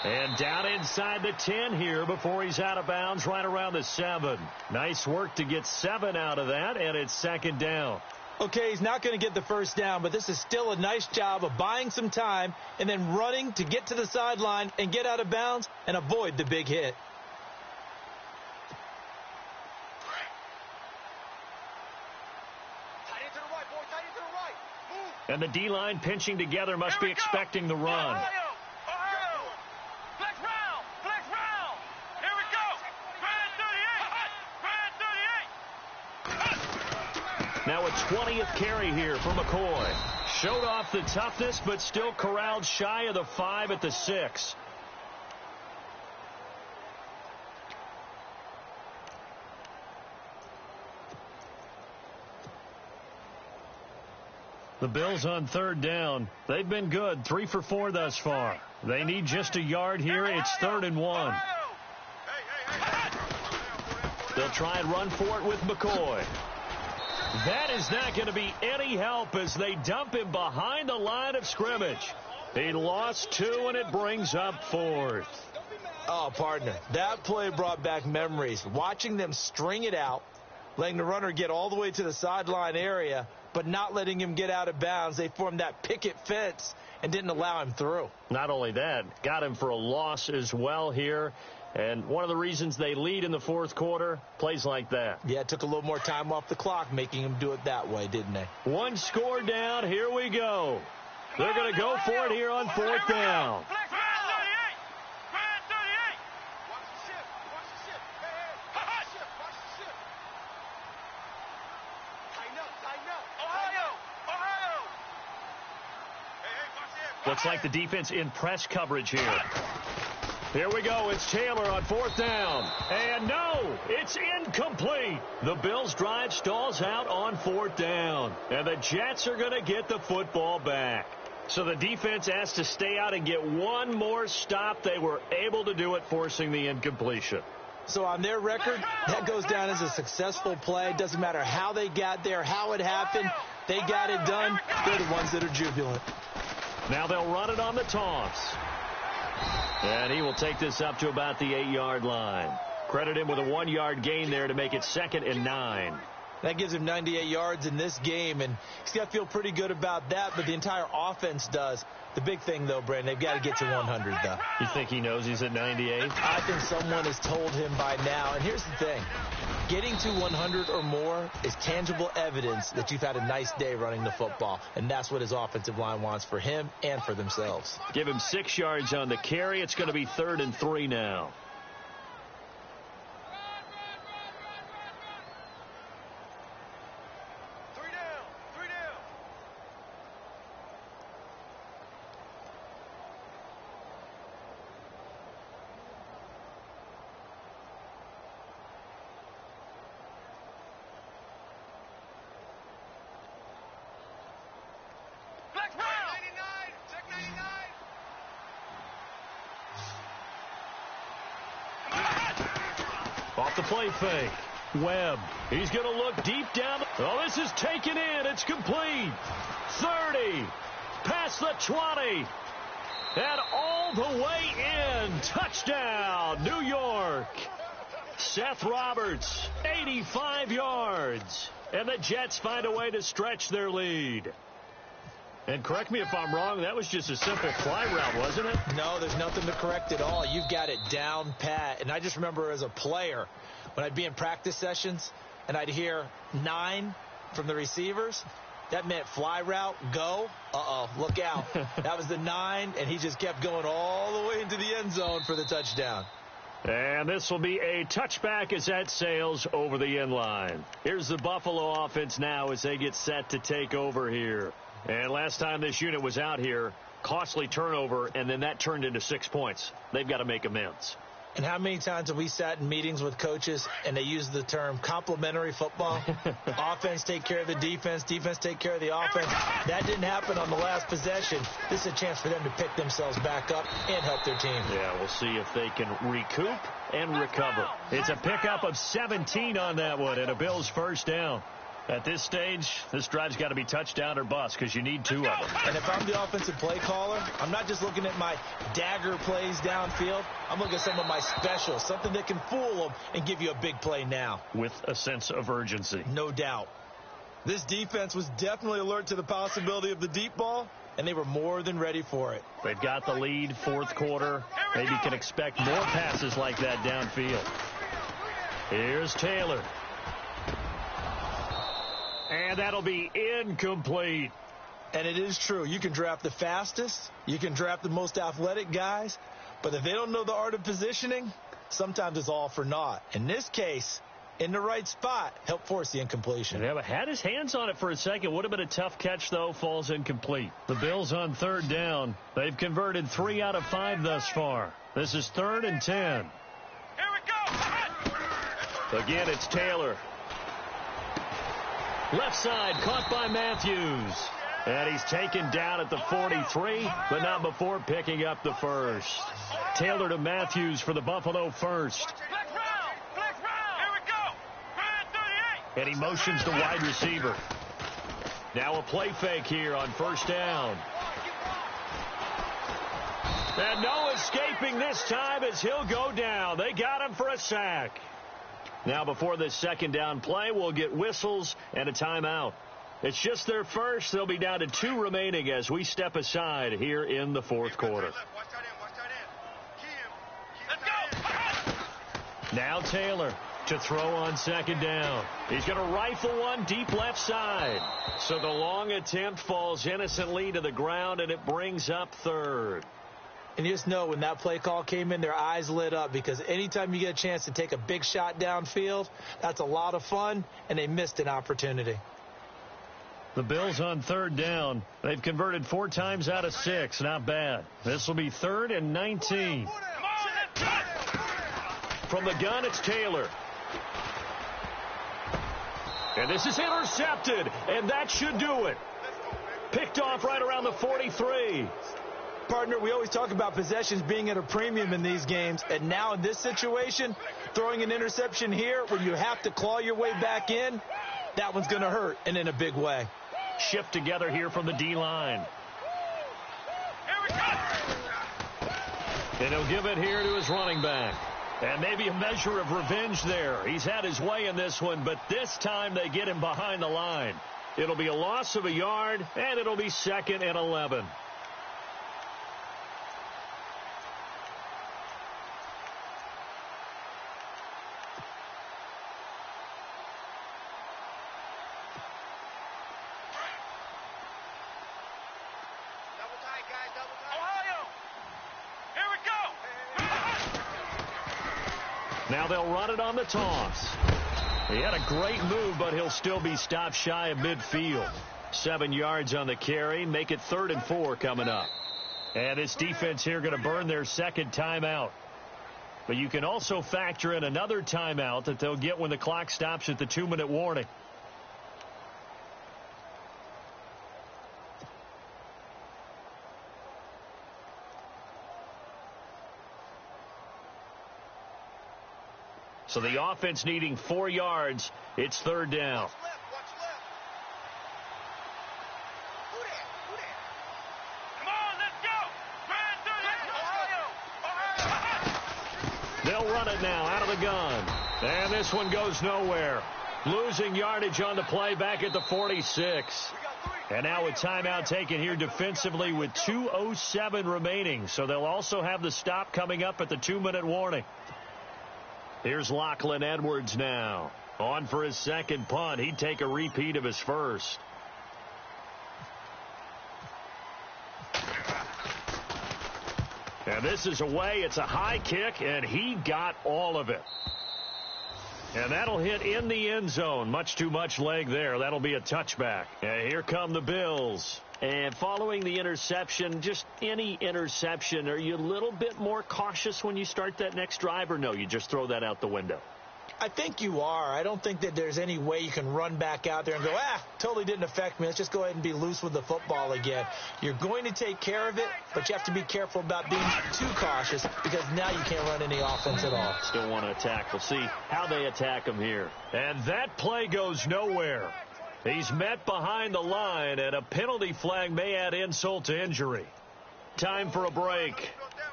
And down inside the 10 here before he's out of bounds right around the 7. Nice work to get 7 out of that, and it's 2nd down. Okay, he's not going to get the 1st down, but this is still a nice job of buying some time and then running to get to the sideline and get out of bounds and avoid the big hit. And the D-line pinching together must be expecting the run. Flex round. Here we go. Now a 20th carry here for McCoy. Showed off the toughness, but still corralled shy of the 5 at the 6. The Bills on 3rd down. They've been good, 3 for 4 thus far. They need just a yard here. It's 3rd and 1. They'll try and run for it with McCoy. That is not going to be any help as they dump him behind the line of scrimmage. He lost 2, and it brings up 4th. Oh, partner, that play brought back memories. Watching them string it out, letting the runner get all the way to the sideline area, but not letting him get out of bounds. They formed that picket fence and didn't allow him through. Not only that, got him for a loss as well here. And one of the reasons they lead in the 4th quarter, plays like that. Yeah, it took a little more time off the clock, making him do it that way, didn't they? 1 score down. Here we go. They're going to go for it here on 4th down. Looks like the defense in press coverage here. Here we go. It's Taylor on 4th down. And no, it's incomplete. The Bills' drive stalls out on 4th down. And the Jets are going to get the football back. So the defense has to stay out and get one more stop. They were able to do it, forcing the incompletion. So on their record, that goes down as a successful play. Doesn't matter how they got there, how it happened. They got it done. They're the ones that are jubilant. Now they'll run it on the toss. And he will take this up to about the 8-yard line. Credit him with a 1-yard gain there to make it 2nd and 9. That gives him 98 yards in this game, and he's got to feel pretty good about that, but the entire offense does. The big thing, though, Brandon, they've got to get to 100, though. You think he knows he's at 98? I think someone has told him by now. And here's the thing. Getting to 100 or more is tangible evidence that you've had a nice day running the football, and that's what his offensive line wants for him and for themselves. Give him 6 yards on the carry. It's going to be 3rd and 3 now. Off the play fake. Webb. He's going to look deep down. Oh, this is taken in. It's complete. 30. Past the 20. And all the way in. Touchdown, New York. Seth Roberts, 85 yards. And the Jets find a way to stretch their lead. And correct me if I'm wrong, that was just a simple fly route, wasn't it? No, there's nothing to correct at all. You've got it down pat. And I just remember as a player, when I'd be in practice sessions and I'd hear 9 from the receivers, that meant fly route, go. Uh-oh, look out. That was the 9, and he just kept going all the way into the end zone for the touchdown. And this will be a touchback as that sails over the end line. Here's the Buffalo offense now as they get set to take over here. And last time this unit was out here, costly turnover, and then that turned into 6 points. They've got to make amends. And how many times have we sat in meetings with coaches and they use the term complementary football? Offense take care of the defense, defense take care of the offense. That didn't happen on the last possession. This is a chance for them to pick themselves back up and help their team. Yeah, we'll see if they can recoup and recover. It's a pickup of 17 on that one and a Bills first down. At this stage, this drive's got to be touchdown or bust because you need 2 of them. And if I'm the offensive play caller, I'm not just looking at my dagger plays downfield. I'm looking at some of my specials, something that can fool them and give you a big play now. With a sense of urgency. No doubt. This defense was definitely alert to the possibility of the deep ball, and they were more than ready for it. They've got the lead, 4th quarter. Maybe can expect more passes like that downfield. Here's Taylor. And that'll be incomplete. And it is true. You can draft the fastest. You can draft the most athletic guys. But if they don't know the art of positioning, sometimes it's all for naught. In this case, in the right spot, help force the incompletion. Yeah, but had his hands on it for a second. Would have been a tough catch, though. Falls incomplete. The Bills on 3rd down. They've converted 3 out of 5 thus far. This is 3rd and 10. Here we go. Again, it's Taylor. Left side, caught by Matthews. And he's taken down at the 43, but not before picking up the first. Taylor to Matthews for the Buffalo first. Flex round. Here we go. Brand 38. And he motions the wide receiver. Now a play fake here on 1st down. And no escaping this time as he'll go down. They got him for a sack. Now, before this 2nd down play, we'll get whistles and a timeout. It's just their first. They'll be down to 2 remaining as we step aside here in the 4th quarter. Let's go. Now Taylor to throw on 2nd down. He's going to rifle one deep left side. So the long attempt falls innocently to the ground, and it brings up 3rd. And you just know when that play call came in, their eyes lit up because anytime you get a chance to take a big shot downfield, that's a lot of fun, and they missed an opportunity. The Bills on 3rd down. They've converted 4 times out of 6. Not bad. This will be 3rd and 19. From the gun, it's Taylor. And this is intercepted, and that should do it. Picked off right around the 43. Partner, we always talk about possessions being at a premium in these games, and now in this situation, throwing an interception here when you have to claw your way back in, that one's going to hurt, and in a big way. Shift together here from the D-line. And he'll give it here to his running back. And maybe a measure of revenge there. He's had his way in this one, but this time they get him behind the line. It'll be a loss of a yard, and it'll be 2nd and 11. Now they'll run it on the toss. He had a great move, but he'll still be stopped shy of midfield. 7 yards on the carry. Make it 3rd and 4 coming up. And this defense here going to burn their 2nd timeout. But you can also factor in another timeout that they'll get when the clock stops at the 2-minute warning. So the offense needing 4 yards. It's 3rd down. Watch left. Come on, let's go. They'll run it now out of the gun. And this one goes nowhere. Losing yardage on the play back at the 46. And now a timeout taken here defensively with 2:07 remaining. So they'll also have the stop coming up at the 2-minute warning. Here's Lachlan Edwards now. On for his 2nd punt. He'd take a repeat of his first. And this is away. It's a high kick, and he got all of it. And that'll hit in the end zone. Much too much leg there. That'll be a touchback. And here come the Bills. And following the interception, just any interception, are you a little bit more cautious when you start that next drive, or no, you just throw that out the window? I think you are. I don't think that there's any way you can run back out there and go, totally didn't affect me. Let's just go ahead and be loose with the football again. You're going to take care of it, but you have to be careful about being too cautious because now you can't run any offense at all. Still want to attack. We'll see how they attack him here. And that play goes nowhere. He's met behind the line, and a penalty flag may add insult to injury. Time for a break.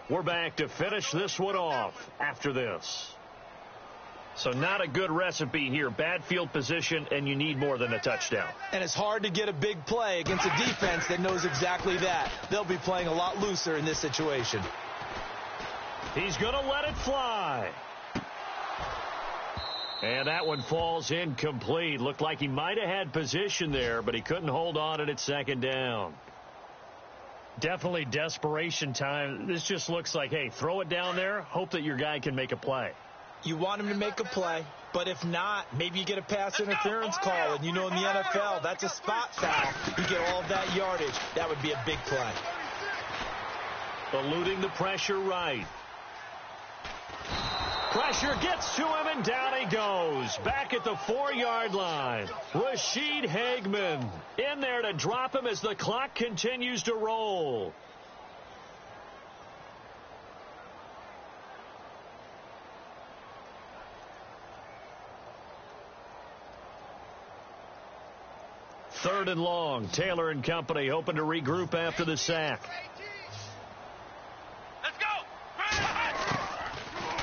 We're back to finish this one off after this. So not a good recipe here. Bad field position, and you need more than a touchdown. And it's hard to get a big play against a defense that knows exactly that. They'll be playing a lot looser in this situation. He's going to let it fly. And that one falls incomplete. Looked like he might have had position there, but he couldn't hold on and it's 2nd down. Definitely desperation time. This just looks like, hey, throw it down there, hope that your guy can make a play. You want him to make a play, but if not, maybe you get a pass interference call, and you know in the NFL, that's a spot foul. You get all of that yardage. That would be a big play. Eluding the pressure right. Pressure gets to him, and down he goes. Back at the 4-yard line. Rashid Hageman in there to drop him as the clock continues to roll. Third and long. Taylor and company hoping to regroup after the sack. Let's go.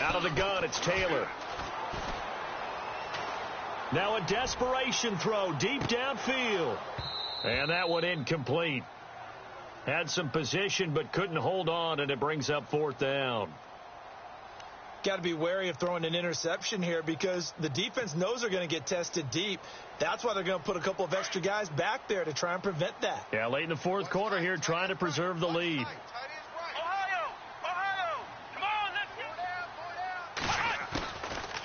Out of the gun, it's Taylor. Now a desperation throw deep downfield. And that one incomplete. Had some position but couldn't hold on, and it brings up 4th down. Got to be wary of throwing an interception here because the defense knows they're going to get tested deep. That's why they're going to put a couple of extra guys back there to try and prevent that. Yeah, late in the 4th quarter here trying to preserve the lead. Ohio, come on, let's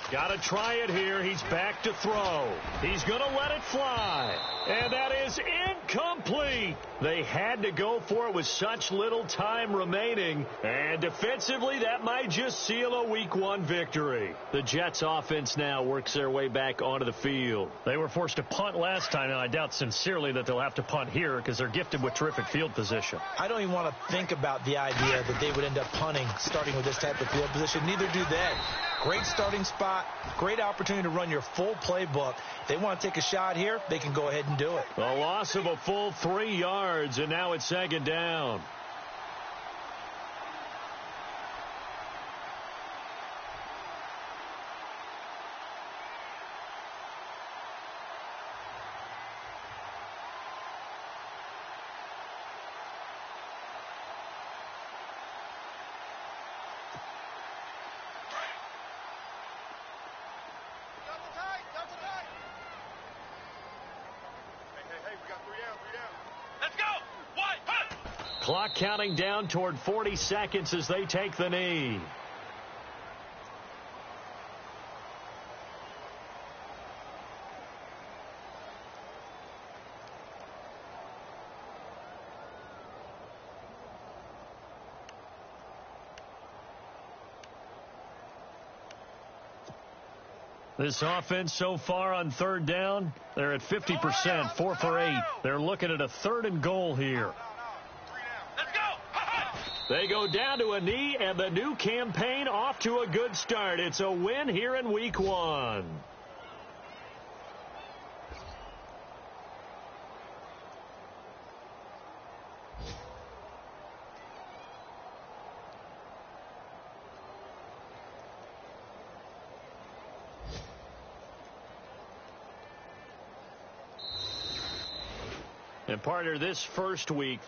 Got to try it here. He's back to throw. He's going to let it fly. And that is incomplete. They had to go for it with such little time remaining. And defensively, that might just seal a Week 1 victory. The Jets offense now works their way back onto the field. They were forced to punt last time, and I doubt sincerely that they'll have to punt here because they're gifted with terrific field position. I don't even want to think about the idea that they would end up punting starting with this type of field position. Neither do they. Great starting spot, great opportunity to run your full playbook. They want to take a shot here, they can go ahead and do it. A loss of a full 3 yards, and now it's second down. Clock counting down toward 40 seconds as they take the knee. This offense so far on third down, they're at 50%, 4 for 8. They're looking at a 3rd and goal here. They go down to a knee, and the new campaign off to a good start. It's a win here in Week 1. And partner, this first week...